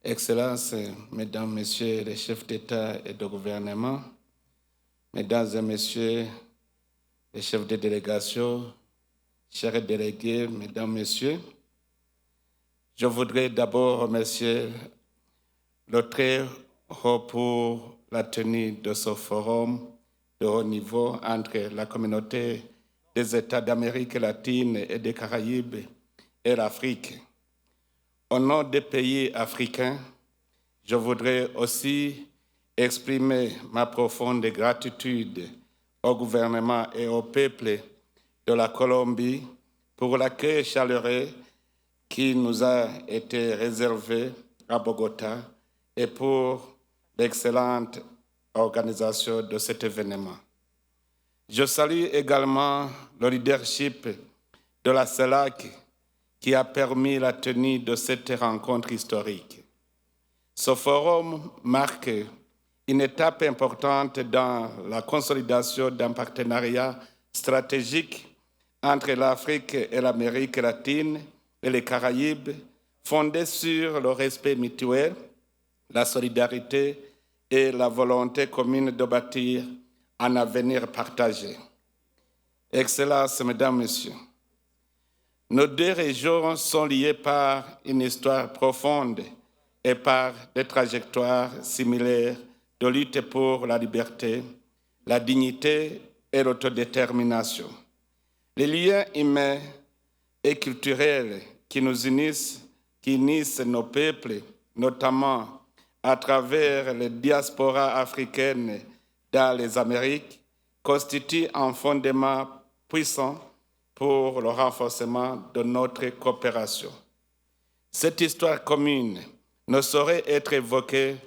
Excellences, Mesdames, Messieurs les chefs d'État et de gouvernement, Mesdames et Messieurs les chefs de délégation, chers délégués, Mesdames, Messieurs, je voudrais d'abord remercier le très haut pour la tenue de ce forum de haut niveau entre la communauté des États d'Amérique latine et des Caraïbes et l'Afrique. Au nom des pays africains, je voudrais aussi exprimer ma profonde gratitude au gouvernement et au peuple de la Colombie pour l'accueil chaleureux qui nous a été réservé à Bogota et pour l'excellente organisation de cet événement. Je salue également le leadership de la CELAC qui a permis la tenue de cette rencontre historique. Ce forum marque une étape importante dans la consolidation d'un partenariat stratégique entre l'Afrique et l'Amérique latine et les Caraïbes, fondé sur le respect mutuel, la solidarité et la volonté commune de bâtir un avenir partagé. Excellences, Mesdames, Messieurs, nos deux régions sont liées par une histoire profonde et par des trajectoires similaires de lutte pour la liberté, la dignité et l'autodétermination. Les liens humains et culturels qui unissent nos peuples, notamment à travers les diasporas africaines dans les Amériques, constituent un fondement puissant pour le renforcement de notre coopération. Cette histoire commune ne saurait être évoquée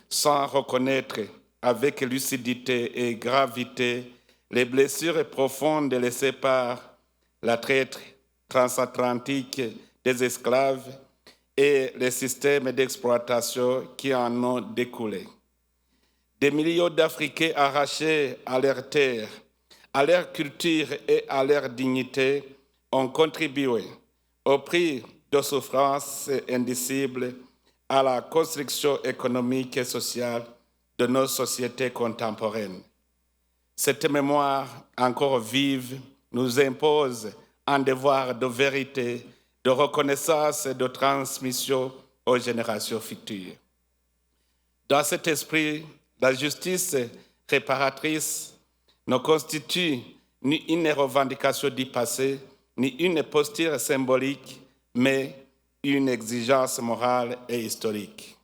sans reconnaître avec lucidité et gravité les blessures profondes laissées par la traite transatlantique des esclaves et les systèmes d'exploitation qui en ont découlé. Des millions d'Africains arrachés à leurs terres, à leur culture et à leur dignité ont contribué au prix de souffrances indicibles à la construction économique et sociale de nos sociétés contemporaines. Cette mémoire encore vive nous impose un devoir de vérité, de reconnaissance et de transmission aux générations futures. Dans cet esprit, la justice réparatrice ne constitue ni une revendication du passé, ni une posture symbolique, mais une exigence morale et historique.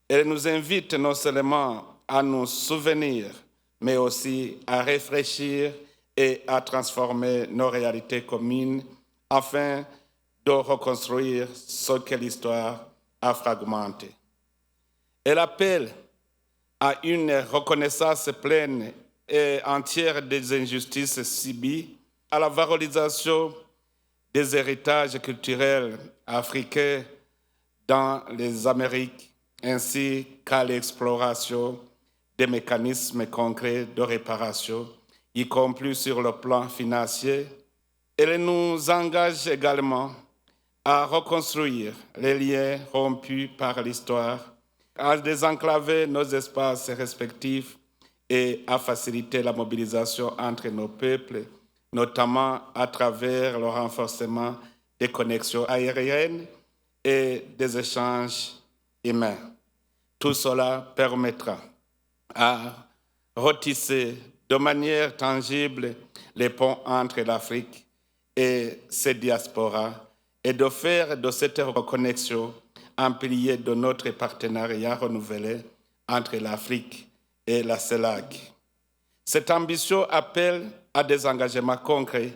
Elle nous invite non seulement à nous souvenir, mais aussi à réfléchir et à transformer nos réalités communes afin de reconstruire ce que l'histoire a fragmenté. Elle appelle à une reconnaissance pleine et entière des injustices subies, à la valorisation des héritages culturels africains dans les Amériques, ainsi qu'à l'exploration des mécanismes concrets de réparation, y compris sur le plan financier. Elle nous engage également à reconstruire les liens rompus par l'histoire, à désenclaver nos espaces respectifs et à faciliter la mobilisation entre nos peuples, notamment à travers le renforcement des connexions aériennes et des échanges humains. Tout cela permettra à retisser de manière tangible les ponts entre l'Afrique et ses diasporas et de faire de cette reconnexion un pilier de notre partenariat renouvelé entre l'Afrique et la CELAC. Cette ambition appelle à des engagements concrets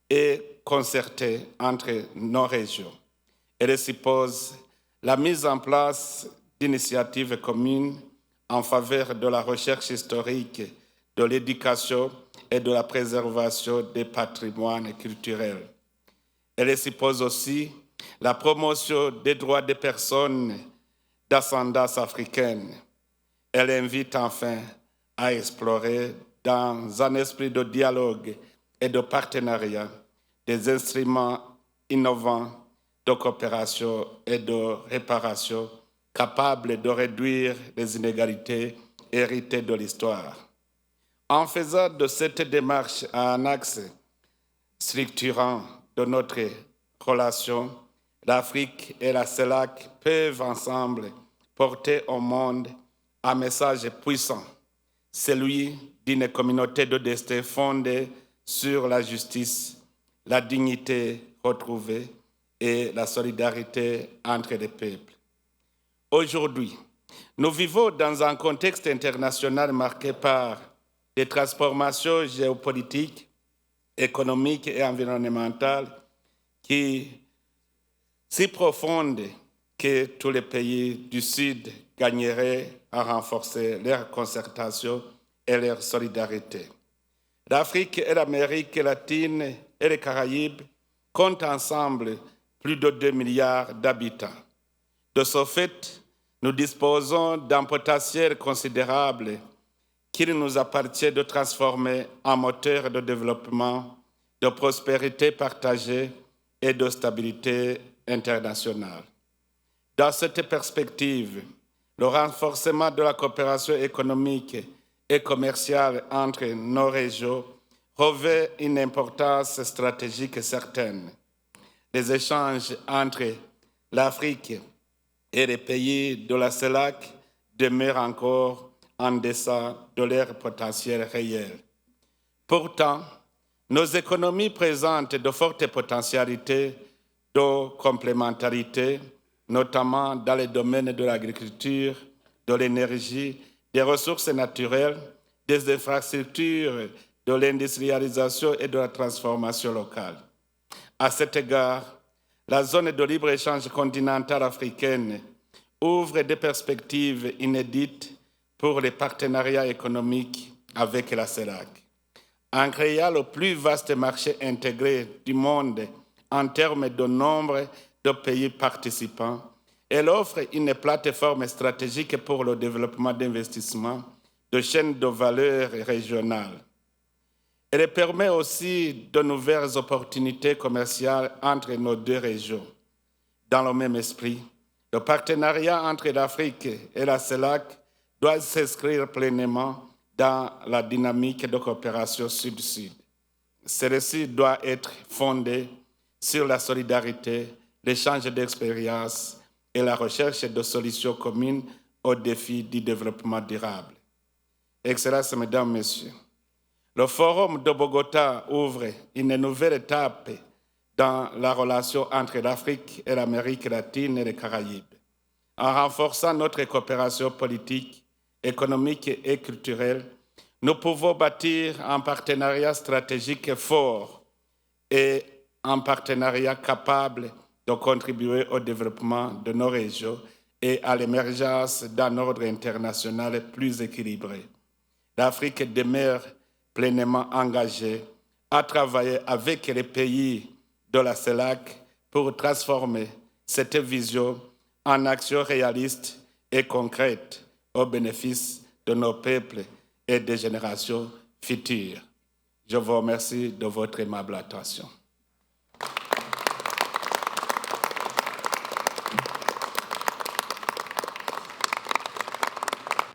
et concertés entre nos régions. Elle suppose la mise en place d'initiatives communes en faveur de la recherche historique, de l'éducation et de la préservation des patrimoines culturels. Elle suppose aussi la promotion des droits des personnes d'ascendance africaine. Elle invite enfin à explorer dans un esprit de dialogue et de partenariat des instruments innovants de coopération et de réparation capable de réduire les inégalités héritées de l'histoire. En faisant de cette démarche un axe structurant de notre relation, l'Afrique et la CELAC peuvent ensemble porter au monde un message puissant, celui d'une communauté de destin fondée sur la justice, la dignité retrouvée et la solidarité entre les peuples. Aujourd'hui, nous vivons dans un contexte international marqué par des transformations géopolitiques, économiques et environnementales qui si profondes que tous les pays du Sud gagneraient à renforcer leur concertation et leur solidarité. L'Afrique et l'Amérique latine et les Caraïbes comptent ensemble plus de 2 milliards d'habitants. De ce fait, nous disposons d'un potentiel considérable qu'il nous appartient de transformer en moteur de développement, de prospérité partagée et de stabilité internationale. Dans cette perspective, le renforcement de la coopération économique et commerciale entre nos régions revêt une importance stratégique certaine. Les échanges entre l'Afrique et les pays de la CELAC demeurent encore en deçà de leur potentiel réel. Pourtant, nos économies présentent de fortes potentialités de complémentarité, notamment dans les domaines de l'agriculture, de l'énergie, des ressources naturelles, des infrastructures, de l'industrialisation et de la transformation locale. À cet égard, la zone de libre-échange continentale africaine ouvre des perspectives inédites pour les partenariats économiques avec la CELAC. En créant le plus vaste marché intégré du monde en termes de nombre de pays participants, elle offre une plateforme stratégique pour le développement d'investissements de chaînes de valeur régionales. Elle permet aussi de nouvelles opportunités commerciales entre nos deux régions. Dans le même esprit, le partenariat entre l'Afrique et la CELAC doit s'inscrire pleinement dans la dynamique de coopération sud-sud. Celle-ci doit être fondée sur la solidarité, l'échange d'expériences et la recherche de solutions communes aux défis du développement durable. Excellences, Mesdames, Messieurs, le Forum de Bogota ouvre une nouvelle étape dans la relation entre l'Afrique et l'Amérique latine et les Caraïbes. En renforçant notre coopération politique, économique et culturelle, nous pouvons bâtir un partenariat stratégique fort et un partenariat capable de contribuer au développement de nos régions et à l'émergence d'un ordre international plus équilibré. L'Afrique demeure pleinement engagée à travailler avec les pays de la CELAC pour transformer cette vision en actions réalistes et concrètes au bénéfice de nos peuples et des générations futures. Je vous remercie de votre aimable attention.